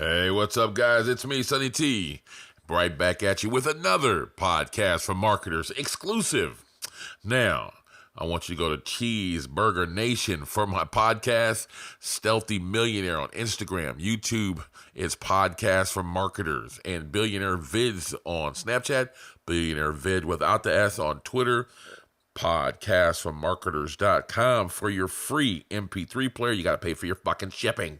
Hey, what's up, guys? It's me, Sonny T. Right back at you with another podcast from Marketers exclusive. Now, I want you to go to Cheeseburger Nation for my podcast, Stealthy Millionaire on Instagram. YouTube is Podcast from Marketers, and Billionaire Vids on Snapchat, Billionaire Vid without the S on Twitter, podcastfrommarketers.com for your free MP3 player. You got to pay for your fucking shipping.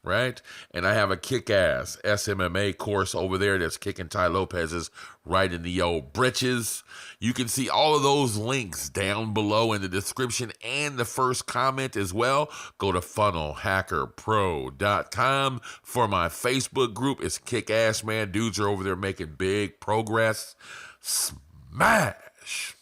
Right? And I have a kick-ass SMMA course over there that's kicking Ty Lopez's right in the old britches. You can see all of those links down below in the description and the first comment as well. Go to funnelhackerpro.com for my Facebook group. It's kick-ass, man. Dudes are over there making big progress. Smash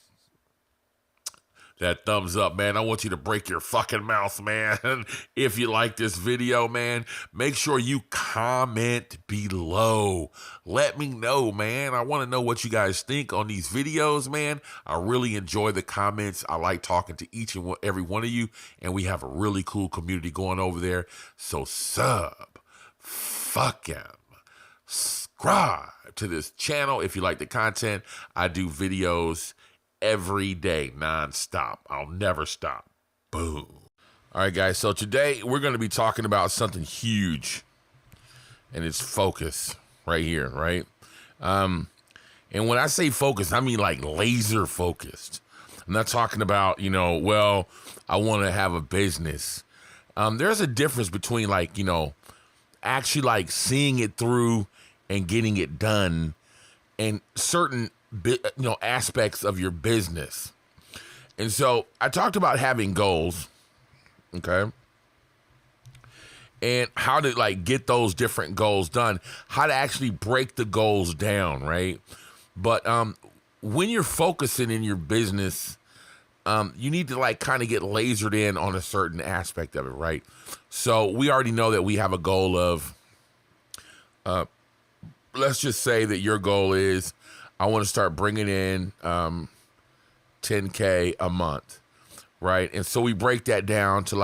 that thumbs up, man. I want you to break your fucking mouth, man. If you like this video, man, make sure you comment below. Let me know, man. I want to know what you guys think on these videos, man. I really enjoy the comments. I like talking to each and every one of you, and we have a really cool community going over there. So fucking subscribe to this channel if you like the content. I do videos every day, non-stop. I'll never stop. Boom. All right, guys. So today we're going to be talking about something huge, and it's focus right here, right? And when I say focus, I mean like laser focused. I'm not talking about, well, I want to have a business. There's a difference between actually like seeing it through and getting it done, and certain aspects of your business. And so I talked about having goals, okay, and how to get those different goals done, how to actually break the goals down, right? But when you're focusing in your business, you need to kind of get lasered in on a certain aspect of it, right? So we already know that we have a goal of let's just say that your goal is, I want to start bringing in $10K a month, right? And so we break that down to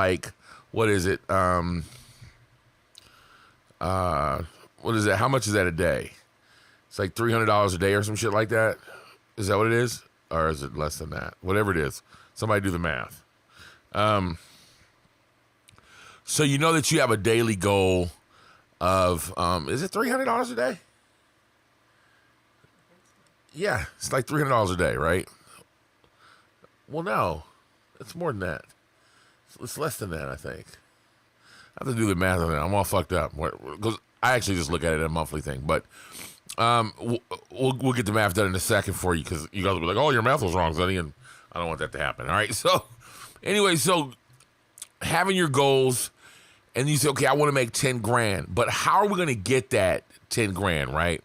what is it? What is that? How much is that a day? It's like $300 a day or some shit like that. Is that what it is? Or is it less than that? Whatever it is. Somebody do the math. So you know that you have a daily goal of, is it $300 a day? Yeah, it's like $300 a day, right? Well, no, it's more than that. It's less than that, I think. I have to do the math on that. I'm all fucked up because I actually just look at it as a monthly thing. But we'll get the math done in a second for you, because you guys will be like, "Oh, your math was wrong, Sonny," and I don't want that to happen. All right. So anyway, so having your goals, and you say, "Okay, I want to make 10 grand," but how are we going to get that 10 grand, right?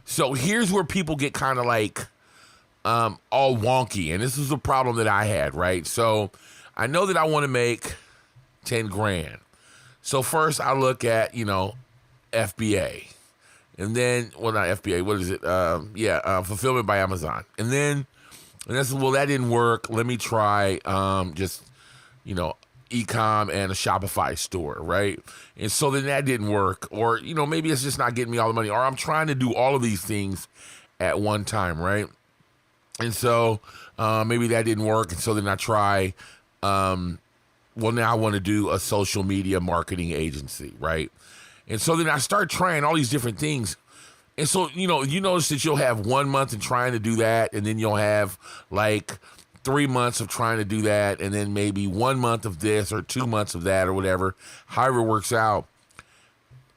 So here's where people get kind of all wonky. And this is the problem that I had, right? So I know that I want to make 10 grand. So first I look at, FBA. And then, well, not FBA, what is it? Fulfillment by Amazon. And then, I said, well, that didn't work. Let me try e-com and a Shopify store, right? And so then that didn't work. Or, maybe it's just not getting me all the money. Or I'm trying to do all of these things at one time, right? And so maybe that didn't work. And so then I try, now I want to do a social media marketing agency, right? And so then I start trying all these different things. And so, you notice that you'll have 1 month in trying to do that. And then you'll have 3 months of trying to do that, and then maybe 1 month of this or 2 months of that or whatever, however it works out.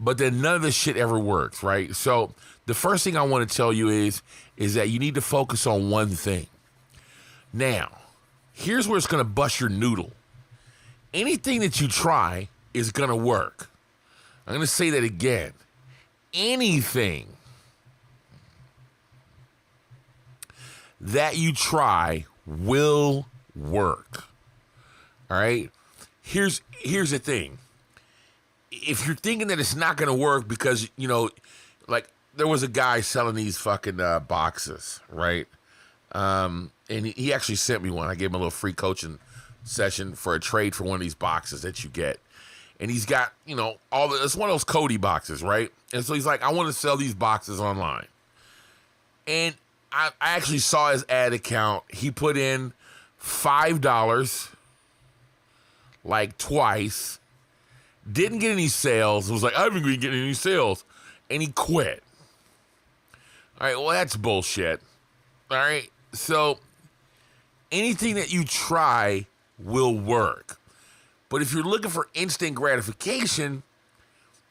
But then none of this shit ever works, right? So the first thing I want to tell you is that you need to focus on one thing. Now, here's where it's going to bust your noodle. Anything that you try is going to work. I'm going to say that again. Anything that you try will work. All right? Here's the thing. If you're thinking that it's not going to work because, there was a guy selling these fucking boxes, right? And he actually sent me one. I gave him a little free coaching session for a trade for one of these boxes that you get. and he's got, it's one of those Cody boxes, right? And so he's like, I want to sell these boxes online. And I actually saw his ad account. He put in $5, like twice, didn't get any sales. It was like, I haven't been getting any sales. And he quit. All right, well, that's bullshit. All right, so anything that you try will work. But if you're looking for instant gratification,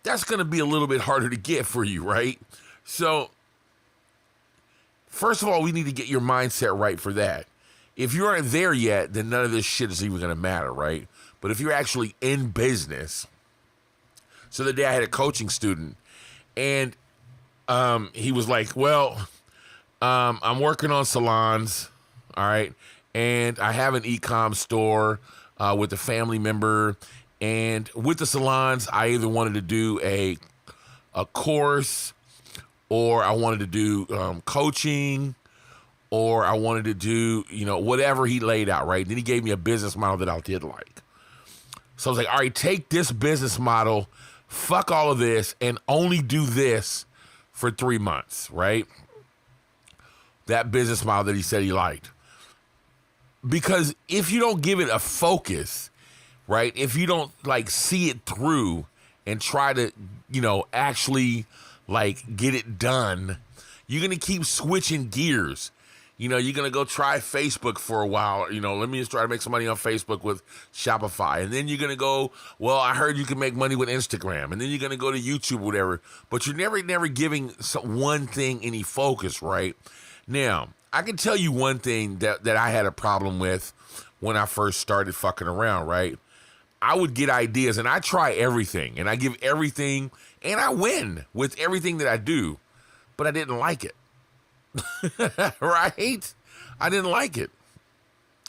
that's going to be a little bit harder to get for you, right? So, first of all, we need to get your mindset right for that. If you aren't there yet, then none of this shit is even going to matter, right? But if you're actually in business, so the day I had a coaching student, and he was like, well, I'm working on salons, all right, and I have an e-com store with a family member, and with the salons, I either wanted to do a course, or I wanted to do coaching, or I wanted to do, whatever he laid out, right? Then he gave me a business model that I did like. So I was like, all right, take this business model, fuck all of this, and only do this for 3 months, right? That business model that he said he liked. Because if you don't give it a focus, right? If you don't see it through and try to, actually get it done, you're going to keep switching gears. You're going to go try Facebook for a while. Let me just try to make some money on Facebook with Shopify. And then you're going to go, well, I heard you can make money with Instagram. And then you're going to go to YouTube, whatever. But you're never giving one thing any focus, right? Now, I can tell you one thing that I had a problem with when I first started fucking around, right? I would get ideas and I try everything and I give everything and I win with everything that I do, but I didn't like it. Right? I didn't like it.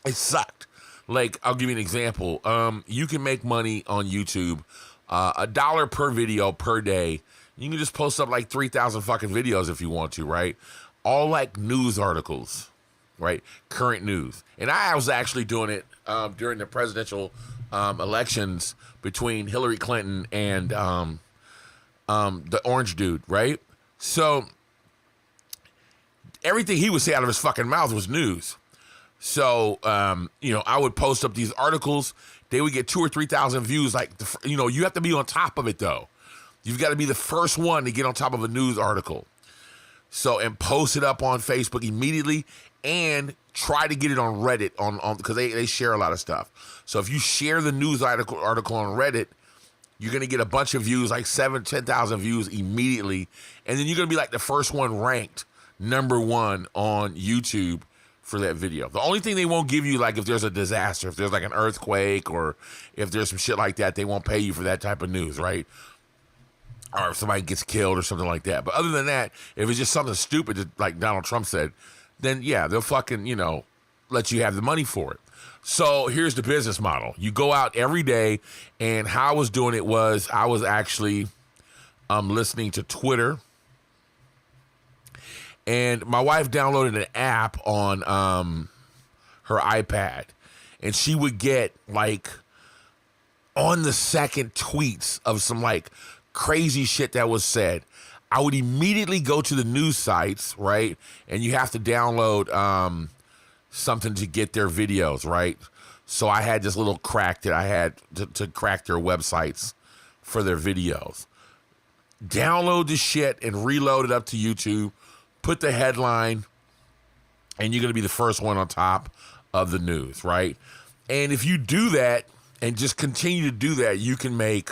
It sucked. I'll give you an example. You can make money on YouTube, $1 per video per day. You can just post up 3,000 fucking videos if you want to, right? All news articles, right? Current news. And I was actually doing it during the presidential elections between Hillary Clinton and the orange dude, right? So everything he would say out of his fucking mouth was news. So, I would post up these articles. They would get 2,000 or 3,000 views. You have to be on top of it, though. You've got to be the first one to get on top of a news article. So, and post it up on Facebook immediately and try to get it on Reddit because they share a lot of stuff. So if you share the news article on Reddit, you're going to get a bunch of views, 10,000 views immediately. And then you're going to be the first one ranked #1 on YouTube for that video. The only thing they won't give you, if there's a disaster, if there's an earthquake or if there's some shit like that, they won't pay you for that type of news, right? Or if somebody gets killed or something like that. But other than that, if it's just something stupid that, like Donald Trump said, then yeah, they'll fucking, let you have the money for it. So here's the business model. You go out every day, and how I was doing it was I was actually listening to Twitter. And my wife downloaded an app on her iPad, and she would get on the second tweets of some crazy shit that was said. I would immediately go to the news sites, right? And you have to download something to get their videos, right? So I had this little crack that I had to crack their websites for their videos. Download the shit and reload it up to YouTube. Put the headline, and you're going to be the first one on top of the news, right? And if you do that and just continue to do that, you can make,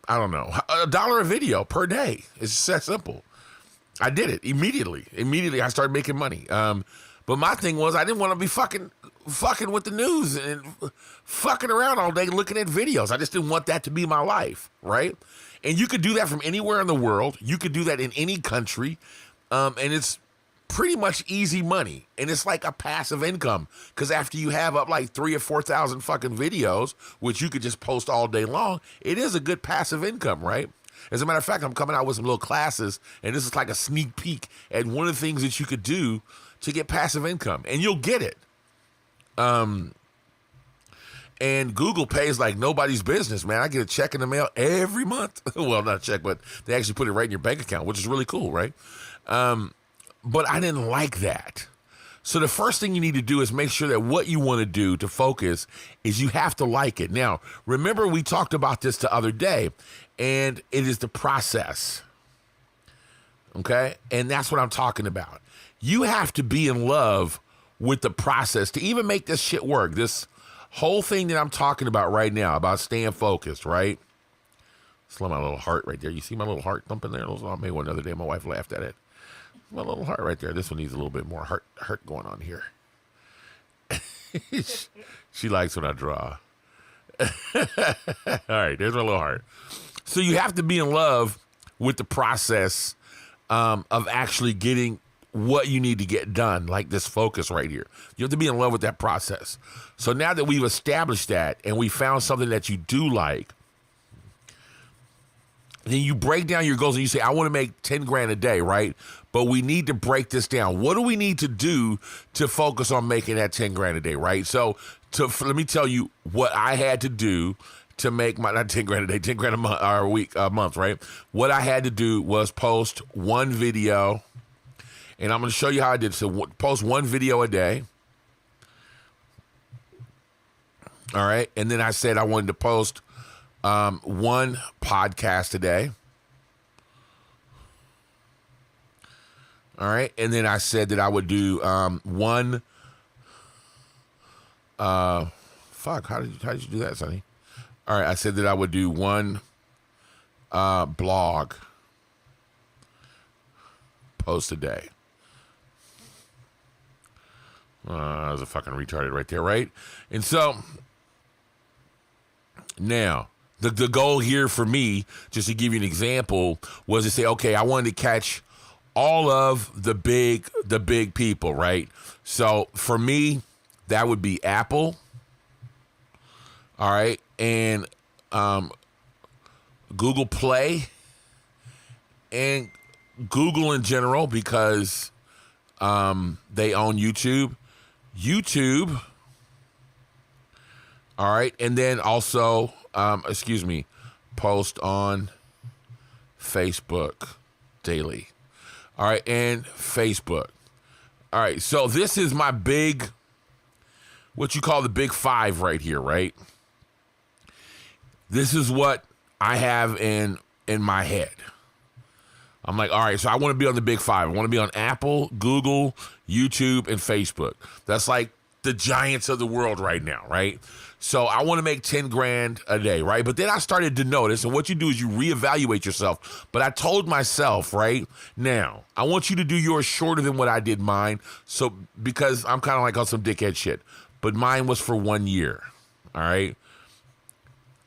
I don't know, $1 a video per day. It's just that simple. I did it immediately. Immediately, I started making money. But my thing was I didn't want to be fucking with the news and fucking around all day looking at videos. I just didn't want that to be my life, right? And you could do that from anywhere in the world. You could do that in any country. And it's pretty much easy money. And it's like a passive income. Because after you have up 3,000 or 4,000 fucking videos, which you could just post all day long, it is a good passive income, right? As a matter of fact, I'm coming out with some little classes, and this is like a sneak peek at one of the things that you could do to get passive income. And you'll get it. And And Google pays like nobody's business, man. I get a check in the mail every month. Well, not a check, but they actually put it right in your bank account, which is really cool, right? But I didn't like that. So the first thing you need to do is make sure that what you want to do to focus is you have to like it. Now, remember we talked about this the other day, and it is the process. Okay? And that's what I'm talking about. You have to be in love with the process to even make this shit work. This whole thing that I'm talking about right now, about staying focused, right? Slow my little heart right there. You see my little heart thumping there? I made one the other day. My wife laughed at it. My little heart right there. This one needs a little bit more heart going on here. She likes when I draw. All right, there's my little heart. So you have to be in love with the process of actually getting what you need to get done, like this focus right here. You have to be in love with that process. So now that we've established that and we found something that you do like, then you break down your goals and you say, I want to make 10 grand a day, right? But we need to break this down. What do we need to do to focus on making that 10 grand a day, right? So let me tell you what I had to do to make my, not 10 grand a day, 10 grand a month, or a month, right? What I had to do was post one video, and I'm going to show you how I did. So post one video a day. All right. And then I said I wanted to post one podcast a day. All right. And then I said that I would do one. How did you do that, Sonny? All right. I said that I would do one blog post a day. I was a fucking retarded right there, right? And so now the goal here for me, just to give you an example, was to say, okay, I wanted to catch all of the big people, right? So for me, that would be Apple, all right, and Google Play, and Google in general, because they own YouTube, all right, and then also, post on Facebook daily. All right, and Facebook. All right, so this is my big, what you call the big five right here, right? This is what I have in my head. I'm like, all right, so I want to be on the big five. I want to be on Apple, Google, YouTube, and Facebook. That's like the giants of the world right now, right? So I want to make 10 grand a day, right? But then I started to notice, and what you do is you reevaluate yourself. But I told myself, right, now, I want you to do yours shorter than what I did mine. So, because I'm kind of like on some dickhead shit. But mine was for 1 year, all right?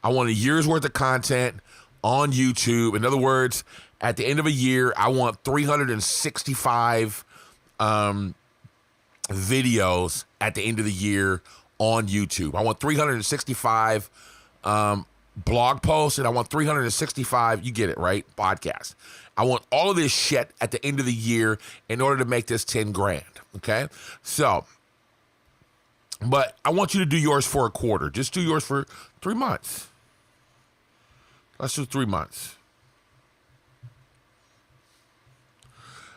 I want a year's worth of content on YouTube. In other words, at the end of a year, I want 365 videos at the end of the year on YouTube. I want 365 blog posts, and I want 365, you get it, right? Podcasts. I want all of this shit at the end of the year in order to make this 10 grand, okay? So, but I want you to do yours for a quarter. Just do yours for 3 months. Let's do 3 months.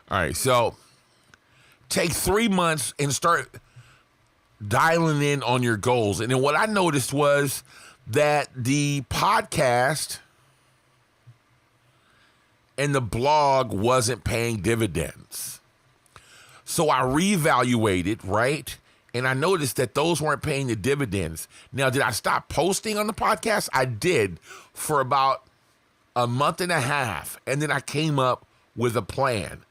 All right, so take 3 months and start dialing in on your goals. And then what I noticed was that the podcast and the blog wasn't paying dividends. So I reevaluated, right? And I noticed that those weren't paying the dividends. Now, did I stop posting on the podcast? I did for about a month and a half. And then I came up with a plan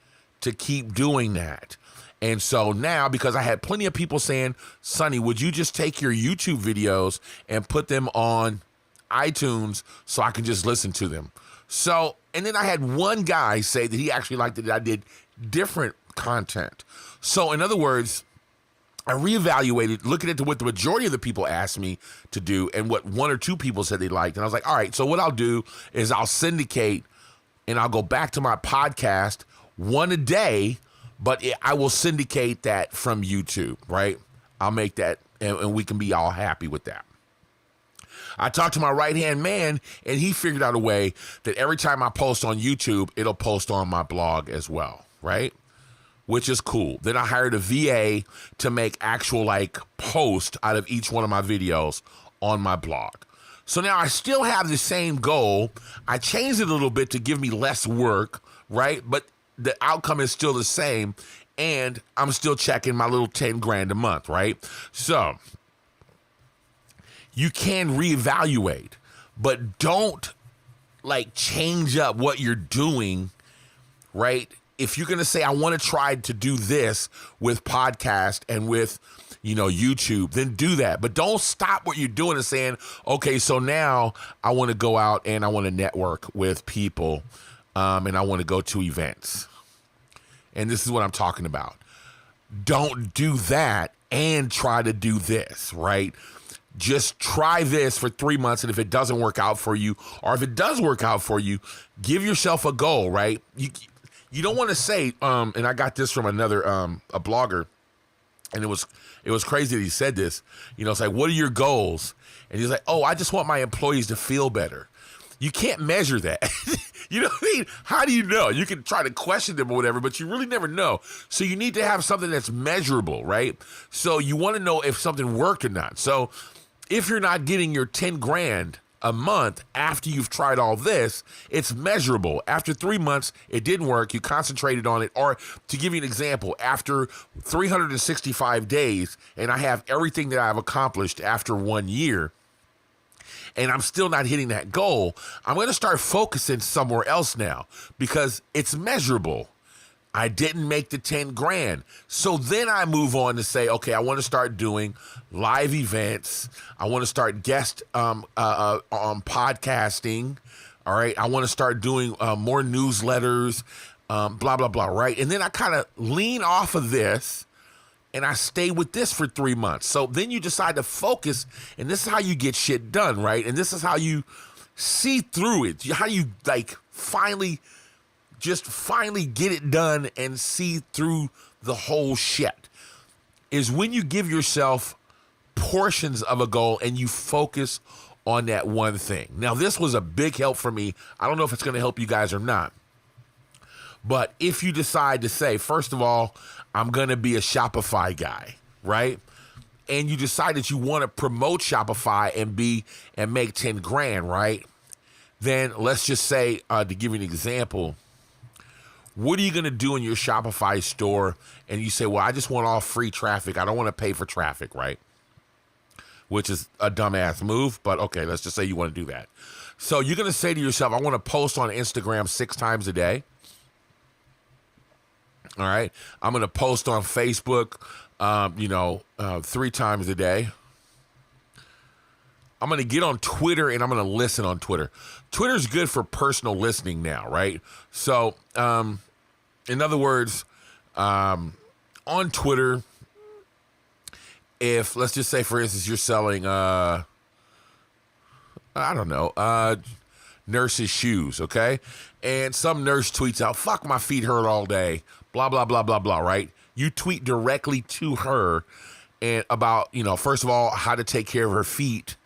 to keep doing that. And so now, because I had plenty of people saying, Sonny, would you just take your YouTube videos and put them on iTunes so I can just listen to them? So, and then I had one guy say that he actually liked that I did different content. So in other words, I reevaluated, looking at what the majority of the people asked me to do and what one or two people said they liked. And I was like, all right, so what I'll do is I'll syndicate and I'll go back to my podcast one a day, but I will syndicate that from YouTube, right? I'll make that, and we can be all happy with that. I talked to my right-hand man, and he figured out a way that every time I post on YouTube, it'll post on my blog as well, right? Which is cool. Then I hired a VA to make actual like post out of each one of my videos on my blog. So now I still have the same goal. I changed it a little bit to give me less work, right? But the outcome is still the same, and I'm still checking my little 10 grand a month, right? So you can reevaluate, but don't like change up what you're doing, right? If you're going to say, I want to try to do this with podcast and with, YouTube, then do that. But don't stop what you're doing and saying, okay, so now I want to go out and I want to network with people, and I want to go to events. And this is what I'm talking about. Don't do that and try to do this, right? Just try this for 3 months, and if it doesn't work out for you, or if it does work out for you, give yourself a goal, right? You don't want to say, and I got this from another a blogger, and it was crazy that he said this. It's like, what are your goals? And he's like, oh, I just want my employees to feel better. You can't measure that. You know what I mean? How do you know? You can try to question them or whatever, but you really never know. So you need to have something that's measurable, right? So you want to know if something worked or not. So if you're not getting your 10 grand a month after you've tried all this, it's measurable. After 3 months, it didn't work. You concentrated on it. Or to give you an example, after 365 days, and I have everything that I've accomplished after 1 year, and I'm still not hitting that goal, I'm going to start focusing somewhere else now because it's measurable. I didn't make the 10 grand. So then I move on to say, okay, I want to start doing live events. I want to start guest on podcasting. All right. I want to start doing more newsletters, blah, blah, blah. Right. And then I kind of lean off of this and I stay with this for 3 months. So then you decide to focus, and this is how you get shit done. Right. And this is how you see through it. How you finally get it done and see through the whole shit is when you give yourself portions of a goal and you focus on that one thing. Now, this was a big help for me. I don't know if it's going to help you guys or not. But if you decide to say, first of all, I'm going to be a Shopify guy, right? And you decide that you want to promote Shopify and make 10 grand, right? Then let's just say, to give you an example, what are you going to do in your Shopify store? And you say, well, I just want all free traffic. I don't want to pay for traffic, right? Which is a dumbass move, but okay, let's just say you want to do that. So you're going to say to yourself, I want to post on Instagram 6 times a day. All right. I'm going to post on Facebook, 3 times a day. I'm going to get on Twitter and I'm going to listen on Twitter. Twitter's good for personal listening now, right? So, in other words, on Twitter, if let's just say, for instance, you're selling, nurse's shoes, okay? And some nurse tweets out, fuck, my feet hurt all day, blah, blah, blah, blah, blah, right? You tweet directly to her and about, first of all, how to take care of her feet,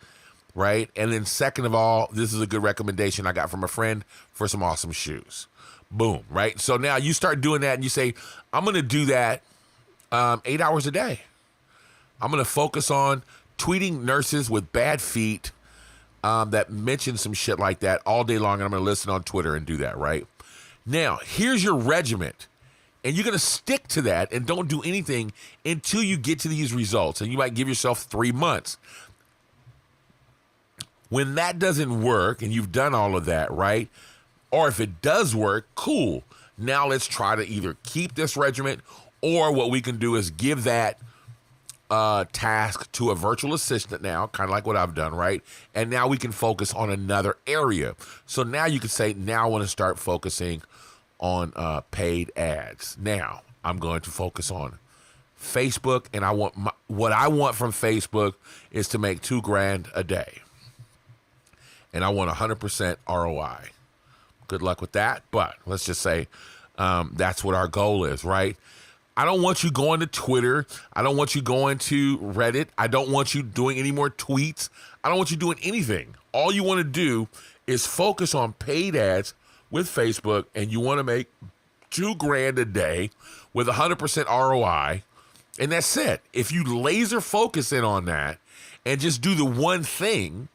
right? And then second of all, this is a good recommendation I got from a friend for some awesome shoes. Boom, right? So now you start doing that and you say, I'm going to do that 8 hours a day. I'm going to focus on tweeting nurses with bad feet that mention some shit like that all day long. And I'm going to listen on Twitter and do that, right? Now, here's your regiment. And you're going to stick to that and don't do anything until you get to these results. And you might give yourself 3 months. When that doesn't work and you've done all of that, right? Or if it does work, cool. Now let's try to either keep this regiment, or what we can do is give that task to a virtual assistant now, kind of like what I've done, right? And now we can focus on another area. So now you can say, now I want to start focusing on paid ads. Now I'm going to focus on Facebook, and what I want from Facebook is to make 2 grand a day. And I want 100% ROI. Good luck with that. But let's just say that's what our goal is, right? I don't want you going to Twitter. I don't want you going to Reddit. I don't want you doing any more tweets. I don't want you doing anything. All you want to do is focus on paid ads with Facebook, and you want to make $2,000 a day with 100% ROI, and that's it. If you laser focus in on that and just do the one thing,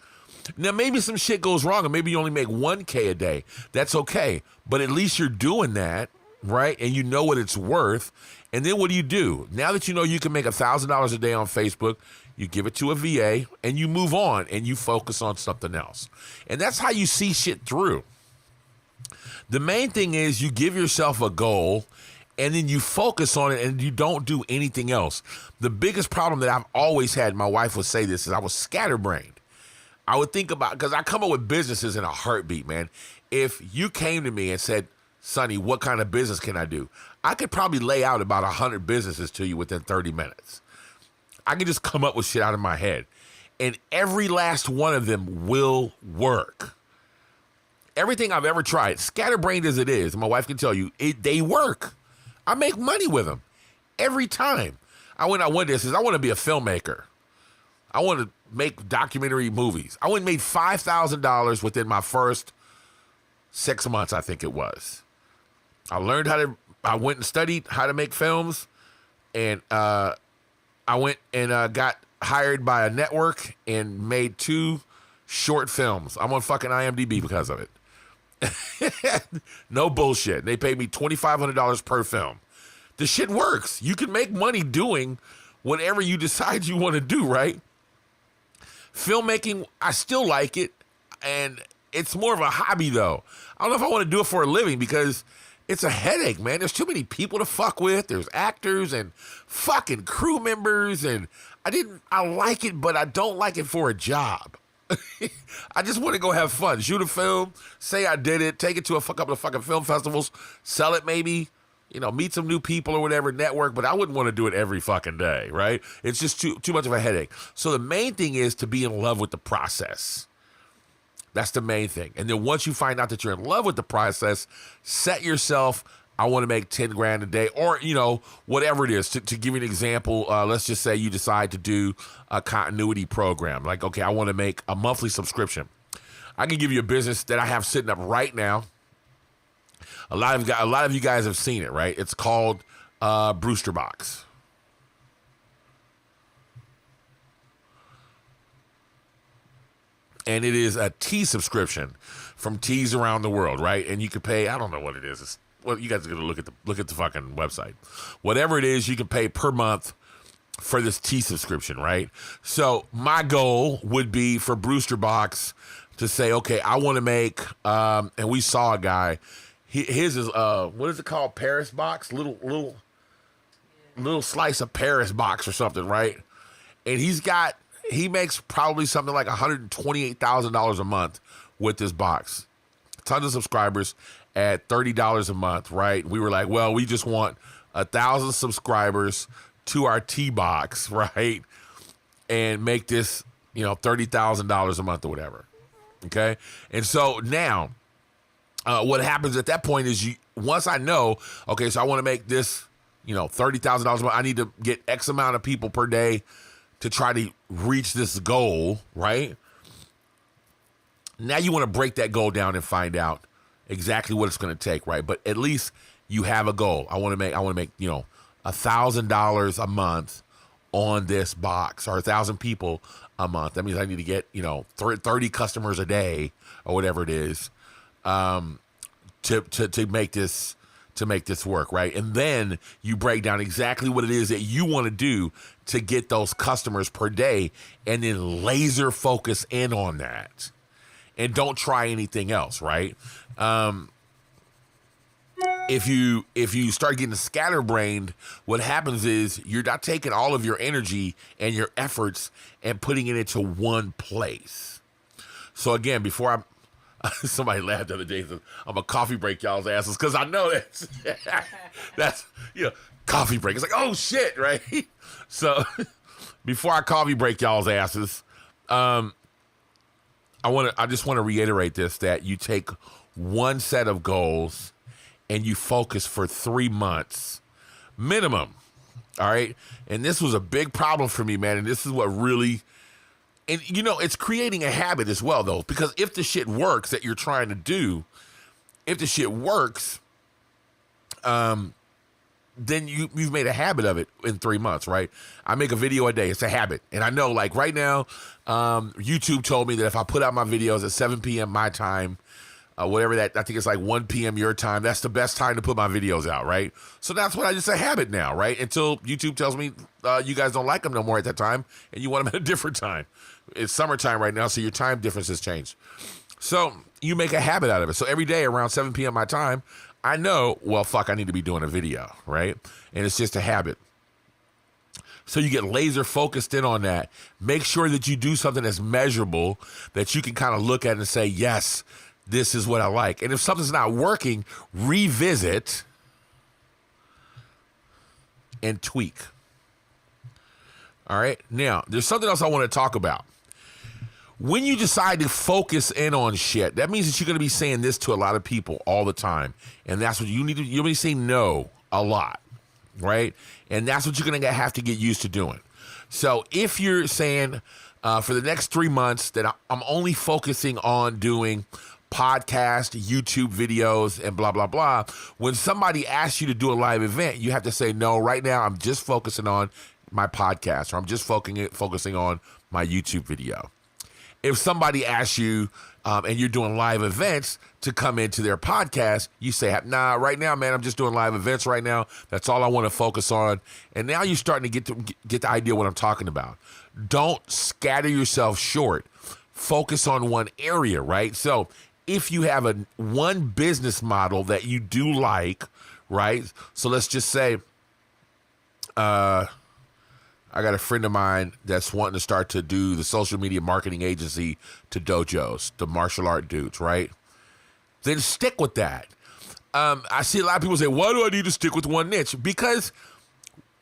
now maybe some shit goes wrong and maybe you only make $1,000 a day. That's okay, but at least you're doing that, right? And you know what it's worth. And then what do? Now that you know you can make $1,000 a day on Facebook, you give it to a VA and you move on and you focus on something else. And that's how you see shit through. The main thing is you give yourself a goal and then you focus on it and you don't do anything else. The biggest problem that I've always had, my wife would say this, is I was scatterbrained. I would think about, because I come up with businesses in a heartbeat, man. If you came to me and said, Sonny, what kind of business can I do? I could probably lay out about 100 businesses to you within 30 minutes. I could just come up with shit out of my head. And every last one of them will work. Everything I've ever tried, scatterbrained as it is, my wife can tell you, they work. I make money with them every time. I want to be a filmmaker. I want to make documentary movies. I went and made $5,000 within my first 6 months, I think it was. I went and studied how to make films, and I went and got hired by a network and made 2 short films. I'm on fucking IMDb because of it. No bullshit. They paid me $2,500 per film. The shit works. You can make money doing whatever you decide you want to do, right? Filmmaking, I still like it, and it's more of a hobby, though. I don't know if I want to do it for a living because it's a headache, man. There's too many people to fuck with. There's actors and fucking crew members, and I like it, but I don't like it for a job. I just want to go have fun, shoot a film, say I did it, take it to a couple of fucking film festivals, sell it maybe, meet some new people or whatever, network, but I wouldn't want to do it every fucking day, right? It's just too much of a headache. So the main thing is to be in love with the process. That's the main thing. And then once you find out that you're in love with the process, set yourself, I want to make $10,000 a day, or, whatever it is. To give you an example, let's just say you decide to do a continuity program. Like, okay, I want to make a monthly subscription. I can give you a business that I have sitting up right now. A lot of you guys have seen it, right? It's called Brewster Box. And it is a tea subscription from teas around the world, right? And you can pay, I don't know what it is. Well, you guys are gonna look at the fucking website. Whatever it is, you can pay per month for this tea subscription, right? So my goal would be for Brewster Box to say, okay, I want to make, and we saw a guy. His is what is it called? Paris box, little slice of Paris box or something, right? And he makes probably something like $128,000 a month with this box. Tons of subscribers at $30 a month, right? We were like, well, we just want 1,000 subscribers to our tea box, right? And make this, $30,000 a month or whatever. Okay. And so now, what happens at that point is once I know, okay, so I want to make this, $30,000 a month, I need to get X amount of people per day to try to reach this goal, right? Now you want to break that goal down and find out exactly what it's going to take, right? But at least you have a goal. I want to make, $1,000 a month on this box, or 1,000 people a month. That means I need to get, 30 customers a day or whatever it is, to make this work, right? And then you break down exactly what it is that you want to do to get those customers per day, and then laser focus in on that. And don't try anything else, right? If you start getting scatterbrained, what happens is you're not taking all of your energy and your efforts and putting it into one place. So again, before somebody laughed the other day, said, I'm a coffee break y'all's asses, because I know that's coffee break. It's like, oh shit, right? So before I coffee break y'all's asses, I just want to reiterate this, that you take one set of goals and you focus for 3 months minimum. All right. And this was a big problem for me, man. And this is what really, and it's creating a habit as well, though, because if the shit works that you're trying to do, if the shit works, then you've made a habit of it in 3 months, right? I make a video a day. It's a habit. And I know, like, right now, YouTube told me that if I put out my videos at 7 p.m. my time, whatever that, I think it's like 1 p.m. your time, that's the best time to put my videos out, right? So that's what it's a habit now, right? Until YouTube tells me you guys don't like them no more at that time and you want them at a different time. It's summertime right now, so your time difference has changed. So you make a habit out of it. So every day around 7 p.m. my time, I know, well, fuck, I need to be doing a video, right? And it's just a habit. So you get laser focused in on that. Make sure that you do something that's measurable that you can kind of look at and say, yes, this is what I like. And if something's not working, revisit and tweak. All right? Now, there's something else I want to talk about. When you decide to focus in on shit, that means that you're going to be saying this to a lot of people all the time. And that's what you need to, you're going to say no a lot, right? And that's what you're going to have to get used to doing. So if you're saying for the next 3 months that I'm only focusing on doing podcast, YouTube videos, and blah, blah, blah, when somebody asks you to do a live event, you have to say, no, right now I'm just focusing on my podcast, or I'm just focusing on my YouTube video. If somebody asks you and you're doing live events to come into their podcast, you say, nah, right now, man, I'm just doing live events right now. That's all I want to focus on. And now you're starting to get the idea what I'm talking about. Don't scatter yourself short. Focus on one area, right? So if you have one business model that you do like, right? So let's just say, I got a friend of mine that's wanting to start to do the social media marketing agency to dojos, the martial art dudes, right? Then stick with that. I see a lot of people say, why do I need to stick with one niche? Because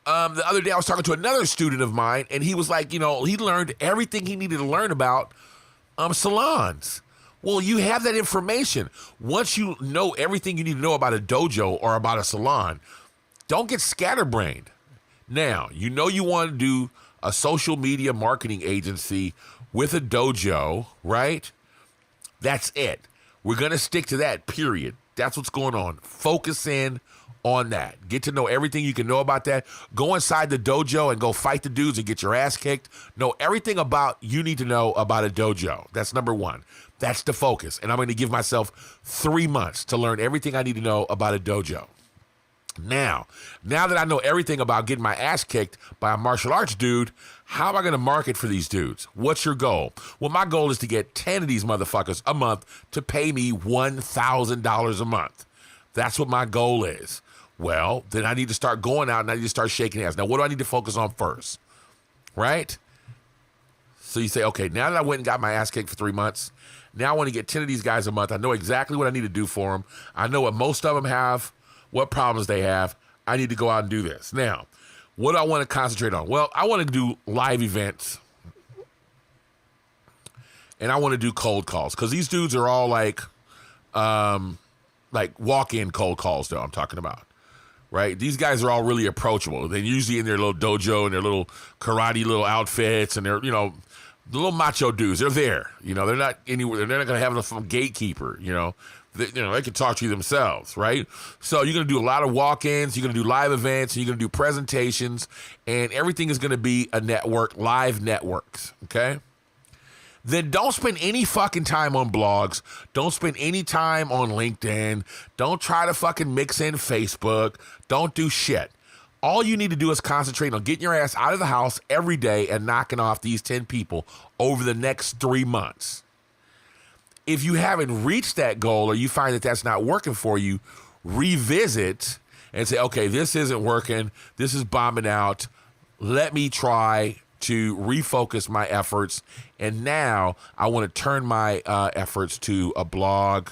the other day I was talking to another student of mine, and he was like, he learned everything he needed to learn about salons. Well, you have that information. Once you know everything you need to know about a dojo or about a salon, don't get scatterbrained. Now, you want to do a social media marketing agency with a dojo, right? That's it. We're going to stick to that, period. That's what's going on. Focus in on that. Get to know everything you can know about that. Go inside the dojo and go fight the dudes and get your ass kicked. Know everything about you need to know about a dojo. That's number one. That's the focus. And I'm going to give myself 3 months to learn everything I need to know about a dojo. Now that I know everything about getting my ass kicked by a martial arts dude, how am I going to market for these dudes? What's your goal? Well, my goal is to get 10 of these motherfuckers a month to pay me $1,000 a month. That's what my goal is. Well, then I need to start going out and I need to start shaking hands. Now, what do I need to focus on first? Right? So you say, okay, now that I went and got my ass kicked for 3 months, now I want to get 10 of these guys a month. I know exactly what I need to do for them. I know what most of them have, what problems they have. I need to go out and do this. Now, what do I want to concentrate on? Well, I want to do live events. And I want to do cold calls. Because these dudes are all like walk-in cold calls, though, I'm talking about. Right? These guys are all really approachable. They're usually in their little dojo and their little karate little outfits. And they're, the little macho dudes. They're there. They're not anywhere. They're not going to have some gatekeeper, They can talk to you themselves, right? So you're going to do a lot of walk-ins, you're going to do live events, and you're going to do presentations, and everything is going to be a network, live networks, okay? Then don't spend any fucking time on blogs. Don't spend any time on LinkedIn. Don't try to fucking mix in Facebook. Don't do shit. All you need to do is concentrate on getting your ass out of the house every day and knocking off these 10 people over the next 3 months. If you haven't reached that goal or you find that that's not working for you, revisit and say, okay, this isn't working. This is bombing out. Let me try to refocus my efforts. And now I want to turn my efforts to a blog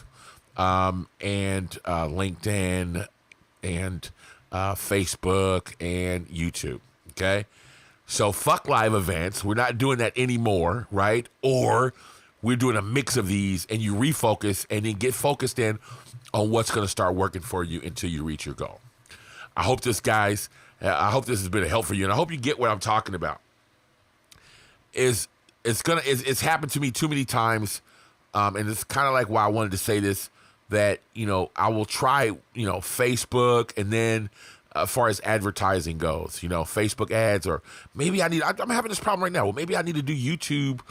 and LinkedIn and Facebook and YouTube. Okay. So fuck live events. We're not doing that anymore. Right. Or we're doing a mix of these, and you refocus and then get focused in on what's going to start working for you until you reach your goal. I hope this, guys, I hope this has been a help for you, and I hope you get what I'm talking about. It's happened to me too many times, and it's kind of like why I wanted to say this, that, I will try, Facebook, and then as far as advertising goes, Facebook ads, or maybe I'm having this problem right now. Well, maybe I need to do YouTube,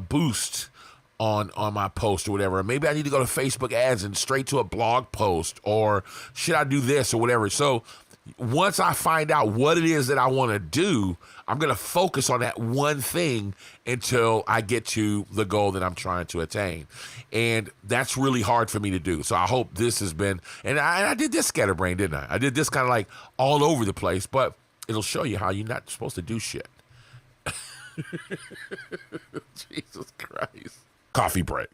boost on my post or whatever. Maybe I need to go to Facebook ads and straight to a blog post, or should I do this or whatever? So once I find out what it is that I want to do, I'm going to focus on that one thing until I get to the goal that I'm trying to attain. And that's really hard for me to do. So I hope this has been, and I did this scatterbrain, didn't I? I did this kind of like all over the place, but it'll show you how you're not supposed to do shit. Jesus Christ. Coffee break.